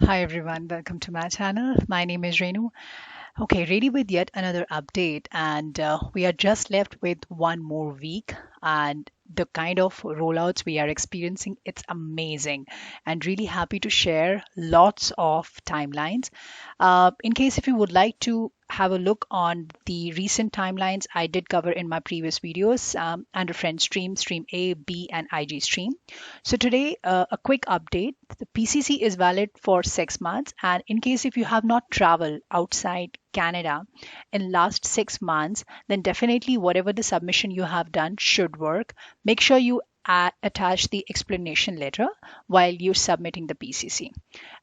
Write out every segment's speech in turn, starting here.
Hi everyone, welcome to my channel. My name is Renu. Okay, ready with yet another update, and we are just left with one more week. And the kind of rollouts we are experiencing, it's amazing, and really happy to share lots of timelines. In case if you would like to have a look on the recent timelines I did cover in my previous videos under friend stream, stream A, B, and IG stream. So today, a quick update. The PCC is valid for 6 months, and in case if you have not traveled outside Canada in last 6 months, then definitely whatever the submission you have done should work. Make sure you attach the explanation letter while you're submitting the PCC.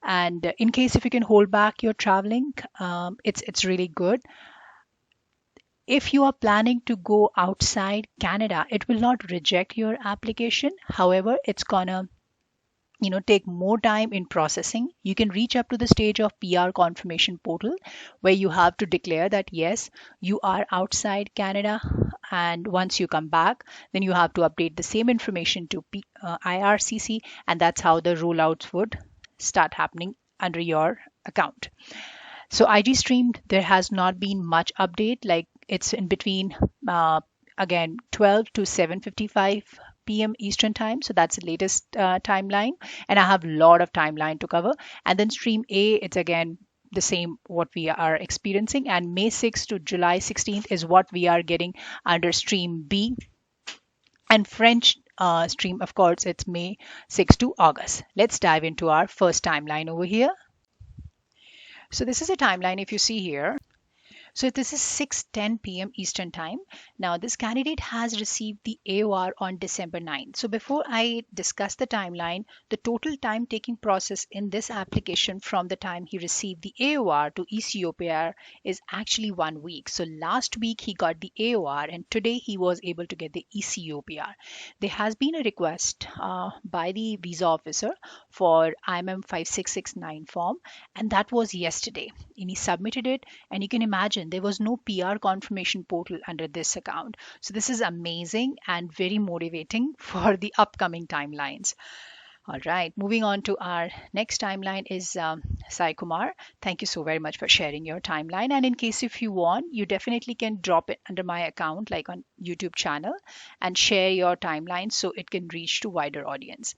And in case if you can hold back your traveling, it's really good. If you are planning to go outside Canada, it will not reject your application. However, it's gonna take more time in processing. You can reach up to the stage of PR confirmation portal where you have to declare that yes, you are outside Canada, and once you come back, then you have to update the same information to IRCC, and that's how the rollouts would start happening under your account. So IG stream, there has not been much update. Like it's in between again 12 to 7:55 p.m. Eastern time. So that's the latest timeline, and I have a lot of timeline to cover. And then stream A, it's again the same what we are experiencing, and May 6th to July 16th is what we are getting under stream B. And French stream, of course, it's May 6th to August. Let's dive into our first timeline over here. So this is a timeline if you see here. So this is 6:10 p.m. Eastern Time. Now this candidate has received the AOR on December 9th. So before I discuss the timeline, the total time taking process in this application from the time he received the AOR to eCOPR is actually 1 week. So last week he got the AOR and today he was able to get the eCOPR. There has been a request by the visa officer for IMM 5669 form, and that was yesterday. And he submitted it, and you can imagine there was no PR confirmation portal under this account. So this is amazing and very motivating for the upcoming timelines. All right, moving on to our next timeline is Sai Kumar. Thank you so very much for sharing your timeline. And in case if you want, you definitely can drop it under my account, like on YouTube channel, and share your timeline so it can reach to wider audience.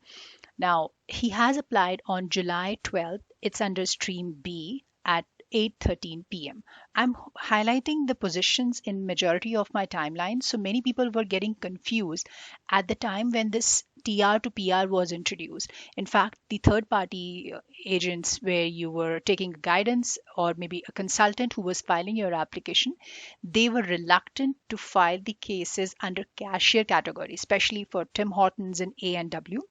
Now, he has applied on July 12th. It's under stream B at 8:13 p.m. I'm highlighting the positions in majority of my timeline, so many people were getting confused at the time when this TR to PR was introduced. In fact, the third party agents where you were taking guidance or maybe a consultant who was filing your application, they were reluctant to file the cases under cashier category, especially for Tim Hortons and A&W.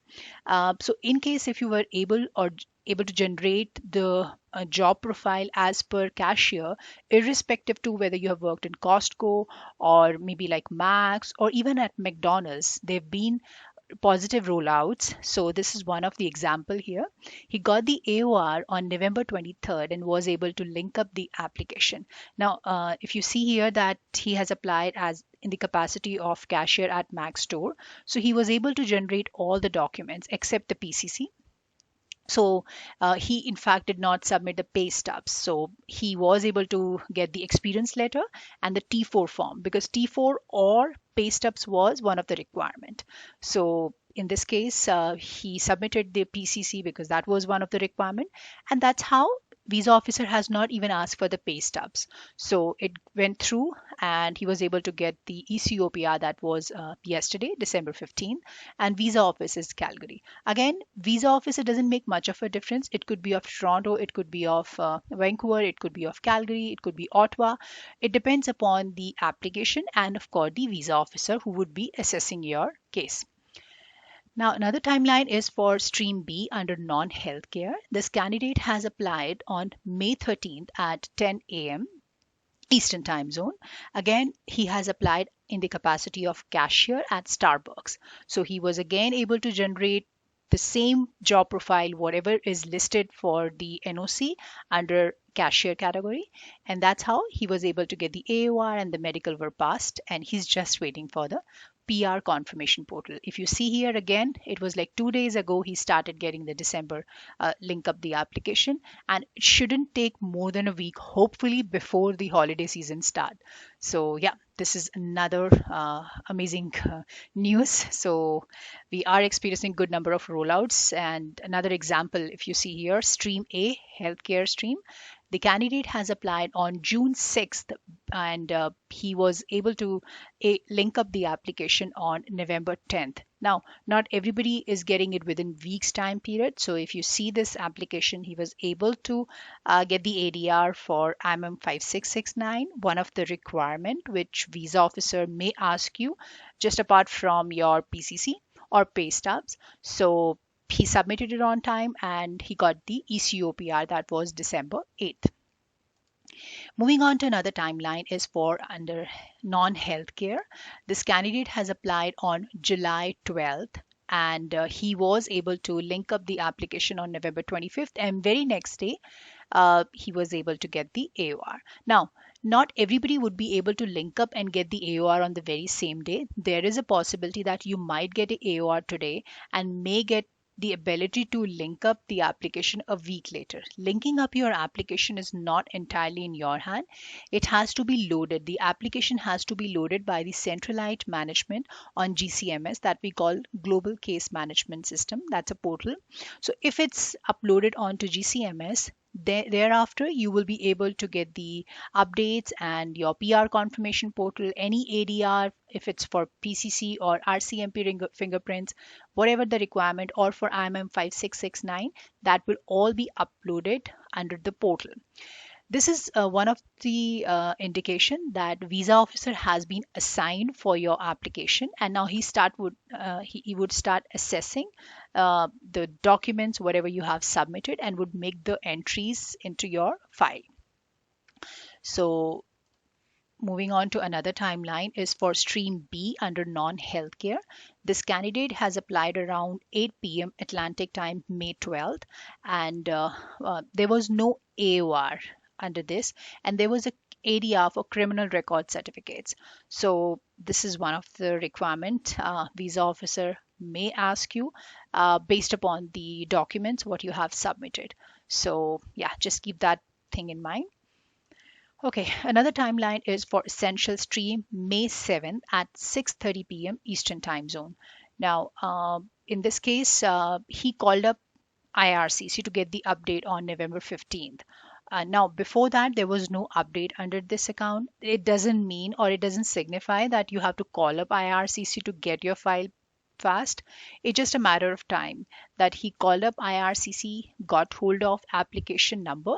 So in case if you were able to generate the job profile as per cashier, irrespective to whether you have worked in Costco or maybe like Max or even at McDonald's, they've been positive rollouts. So this is one of the example here. He got the AOR on November 23rd and was able to link up the application. Now, if you see here that he has applied as in the capacity of cashier at Max store, so he was able to generate all the documents except the PCC. So he in fact did not submit the pay stubs. So he was able to get the experience letter and the T4 form, because T4 or pay stubs was one of the requirement. So in this case, he submitted the PCC because that was one of the requirement, and that's how visa officer has not even asked for the pay stubs. So it went through and he was able to get the ECOPR that was yesterday, December 15th, and visa office is Calgary. Again, visa office, it doesn't make much of a difference. It could be of Toronto, it could be of Vancouver, it could be of Calgary, it could be Ottawa. It depends upon the application and of course the visa officer who would be assessing your case. Now, another timeline is for Stream B under non-healthcare. This candidate has applied on May 13th at 10 a.m. Eastern Time Zone. Again, he has applied in the capacity of cashier at Starbucks. So he was again able to generate the same job profile, whatever is listed for the NOC under cashier category. And that's how he was able to get the AOR and the medical were passed. And he's just waiting for the PR confirmation portal. If you see here again, it was like 2 days ago he started getting the December link up the application, and it shouldn't take more than a week, hopefully before the holiday season start. So yeah, this is another amazing news. So we are experiencing good number of rollouts. And another example, if you see here, Stream A, healthcare stream, the candidate has applied on June 6th, and he was able to link up the application on November 10th. Now, not everybody is getting it within weeks time period. So if you see this application, he was able to get the ADR for IMM 5669, one of the requirement which visa officer may ask you just apart from your PCC or pay stubs. So he submitted it on time and he got the eCOPR, that was December 8th. Moving on to another timeline is for under non-healthcare. This candidate has applied on July 12th, and he was able to link up the application on November 25th, and very next day he was able to get the AOR. Now, not everybody would be able to link up and get the AOR on the very same day. There is a possibility that you might get an AOR today and may get the ability to link up the application a week later. Linking up your application is not entirely in your hand. It has to be loaded. The application has to be loaded by the centralized management on GCMS, that we call Global Case Management System. That's a portal. So if it's uploaded onto GCMS, thereafter you will be able to get the updates and your PR confirmation portal, any ADR if it's for PCC or RCMP fingerprints, whatever the requirement, or for IMM 5669, that will all be uploaded under the portal. This is one of the indication that visa officer has been assigned for your application, and now he would start assessing the documents whatever you have submitted and would make the entries into your file. So moving on to another timeline is for Stream B under non-healthcare. This candidate has applied around 8 p.m. Atlantic time, May 12th, and there was no AOR under this, and there was a ADR for criminal record certificates. So this is one of the requirement visa officer may ask you based upon the documents what you have submitted. So yeah, just keep that thing in mind. Okay, another timeline is for Essential Stream, May 7th at 6:30 p.m. Eastern Time Zone. Now, in this case, he called up IRCC to get the update on November 15th. Now, before that, there was no update under this account. It doesn't mean or it doesn't signify that you have to call up IRCC to get your file fast. It's just a matter of time that he called up IRCC, got hold of application number,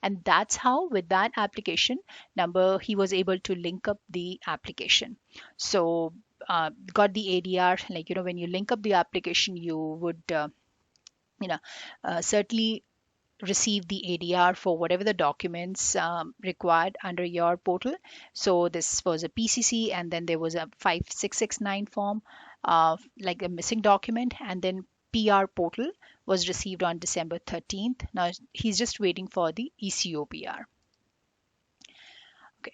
and that's how with that application number he was able to link up the application. So got the ADR, like when you link up the application you would certainly receive the ADR for whatever the documents required under your portal. So this was a PCC, and then there was a 5669 form, like a missing document, and then PR portal was received on December 13th. Now he's just waiting for the eCOPR. Okay,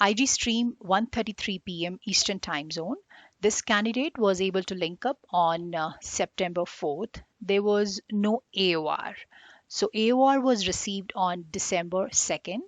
IG stream 1:33 p.m. Eastern Time Zone. This candidate was able to link up on September 4th. There was no AOR. So AOR was received on December 2nd.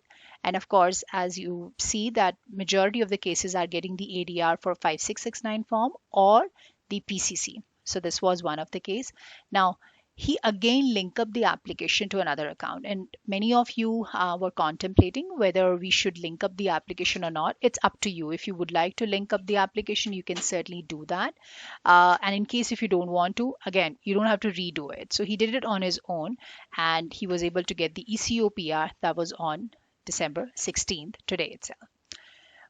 And of course, as you see that majority of the cases are getting the ADR for 5669 form or the PCC. So this was one of the case. Now, he again linked up the application to another account. And many of you were contemplating whether we should link up the application or not. It's up to you. If you would like to link up the application, you can certainly do that. And in case if you don't want to, again, you don't have to redo it. So he did it on his own, and he was able to get the eCOPR that was on December 16th, today itself.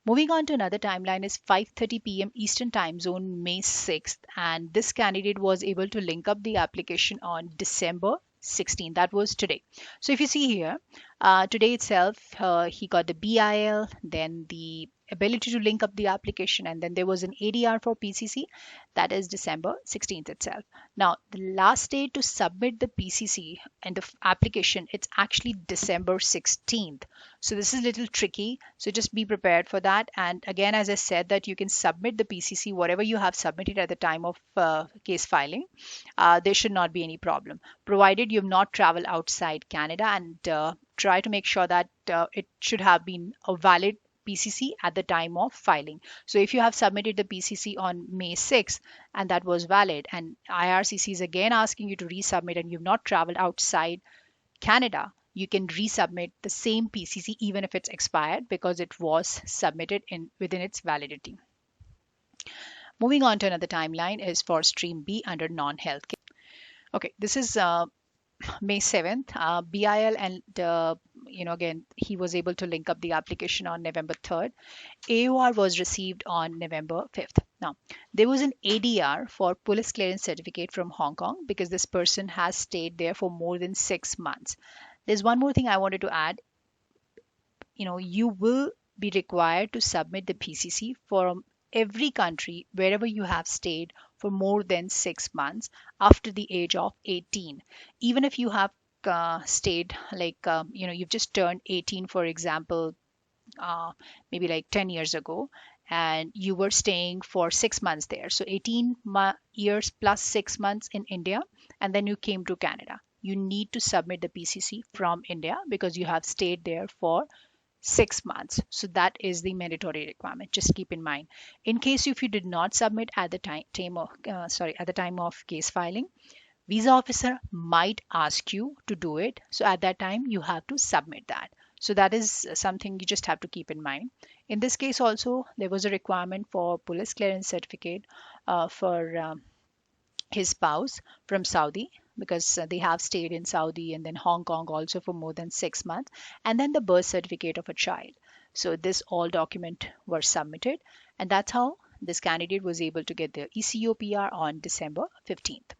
Moving on to another timeline is 5:30 p.m. Eastern Time Zone, May 6th, and this candidate was able to link up the application on December 16th. That was today. So if you see here, today itself, he got the BIL, then the ability to link up the application, and then there was an ADR for PCC, that is December 16th itself. Now, the last day to submit the PCC and the application, it's actually December 16th. So this is a little tricky. So just be prepared for that. And again, as I said, that you can submit the PCC, whatever you have submitted at the time of case filing. There should not be any problem, provided you have not traveled outside Canada, and try to make sure that it should have been a valid PCC at the time of filing. So if you have submitted the PCC on May 6th and that was valid, and IRCC is again asking you to resubmit and you've not traveled outside Canada, you can resubmit the same PCC even if it's expired, because it was submitted within its validity. Moving on to another timeline is for Stream B under non-healthcare. Okay, this is May 7th, BIL, and again, he was able to link up the application on November 3rd. AOR was received on November 5th. Now, there was an ADR for police clearance certificate from Hong Kong because this person has stayed there for more than 6 months. There's one more thing I wanted to add. You will be required to submit the PCC from every country wherever you have stayed for more than 6 months after the age of 18. Even if you have stayed you've just turned 18, for example, maybe like 10 years ago, and you were staying for 6 months there. So 18 years plus 6 months in India, and then you came to Canada. You need to submit the PCC from India because you have stayed there for 6 months. So that is the mandatory requirement. Just keep in mind. In case if you did not submit at the time of case filing, visa officer might ask you to do it. So at that time, you have to submit that. So that is something you just have to keep in mind. In this case also, there was a requirement for police clearance certificate for his spouse from Saudi, because they have stayed in Saudi and then Hong Kong also for more than 6 months, and then the birth certificate of a child. So this all document were submitted, and that's how this candidate was able to get their eCOPR on December 15th.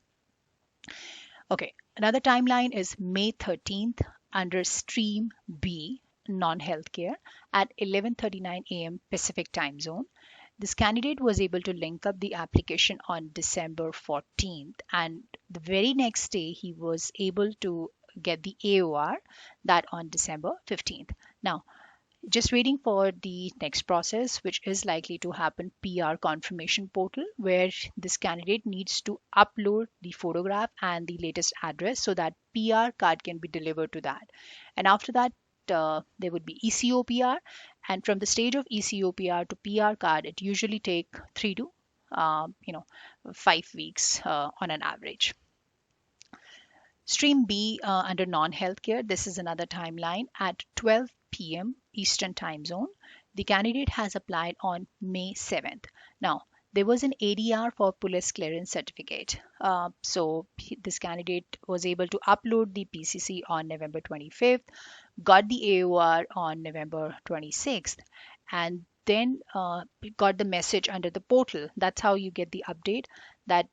Okay, another timeline is May 13th under Stream B, non-healthcare, at 11:39 a.m. Pacific time zone. This candidate was able to link up the application on December 14th, and the very next day he was able to get the AOR, that on December 15th. Now, just waiting for the next process, which is likely to happen, PR confirmation portal, where this candidate needs to upload the photograph and the latest address so that PR card can be delivered to that. And after that, there would be eCOPR, and from the stage of eCOPR to PR card, it usually take 3 to 5 weeks on an average. Stream B under non-healthcare, this is another timeline at 12 p.m. Eastern time zone. The candidate has applied on May 7th. Now, there was an ADR for police clearance certificate. So this candidate was able to upload the PCC on November 25th, got the AOR on November 26th, and then got the message under the portal. That's how you get the update that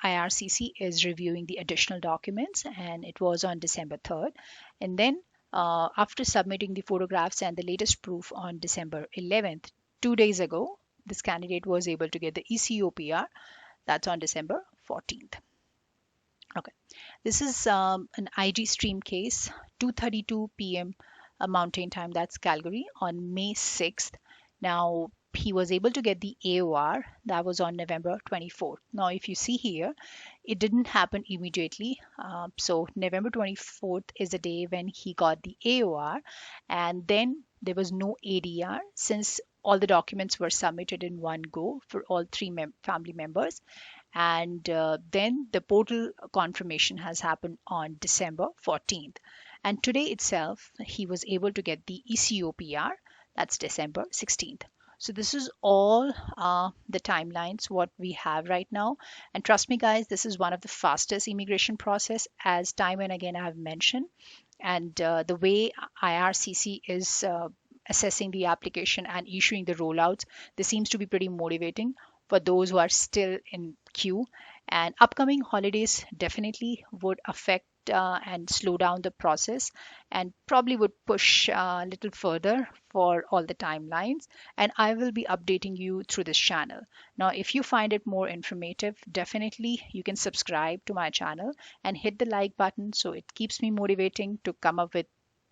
IRCC is reviewing the additional documents, and it was on December 3rd. And then after submitting the photographs and the latest proof on December 11th, 2 days ago, this candidate was able to get the eCOPR. That's on December 14th. Okay, this is an IG stream case, 2:32 p.m. Mountain time, that's Calgary, on May 6th. Now, he was able to get the AOR, that was on November 24th. Now, if you see here, it didn't happen immediately. So November 24th is the day when he got the AOR, and then there was no ADR since all the documents were submitted in one go for all three family members. And then the portal confirmation has happened on December 14th. And today itself, he was able to get the eCOPR, that's December 16th. So this is all the timelines what we have right now. And trust me, guys, this is one of the fastest immigration process, as time and again I have mentioned. And the way IRCC is assessing the application and issuing the rollouts, this seems to be pretty motivating for those who are still in queue. And upcoming holidays definitely would affect and slow down the process, and probably would push a little further for all the timelines. And I will be updating you through this channel. Now, if you find it more informative, definitely you can subscribe to my channel and hit the like button so it keeps me motivating to come up with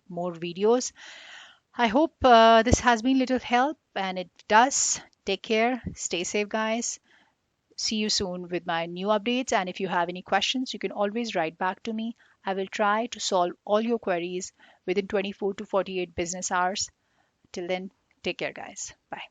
more videos. I hope this has been little help, and it does. Take care, stay safe, guys. See you soon with my new updates. And if you have any questions, you can always write back to me. I will try to solve all your queries within 24 to 48 business hours. Till then, take care, guys. Bye.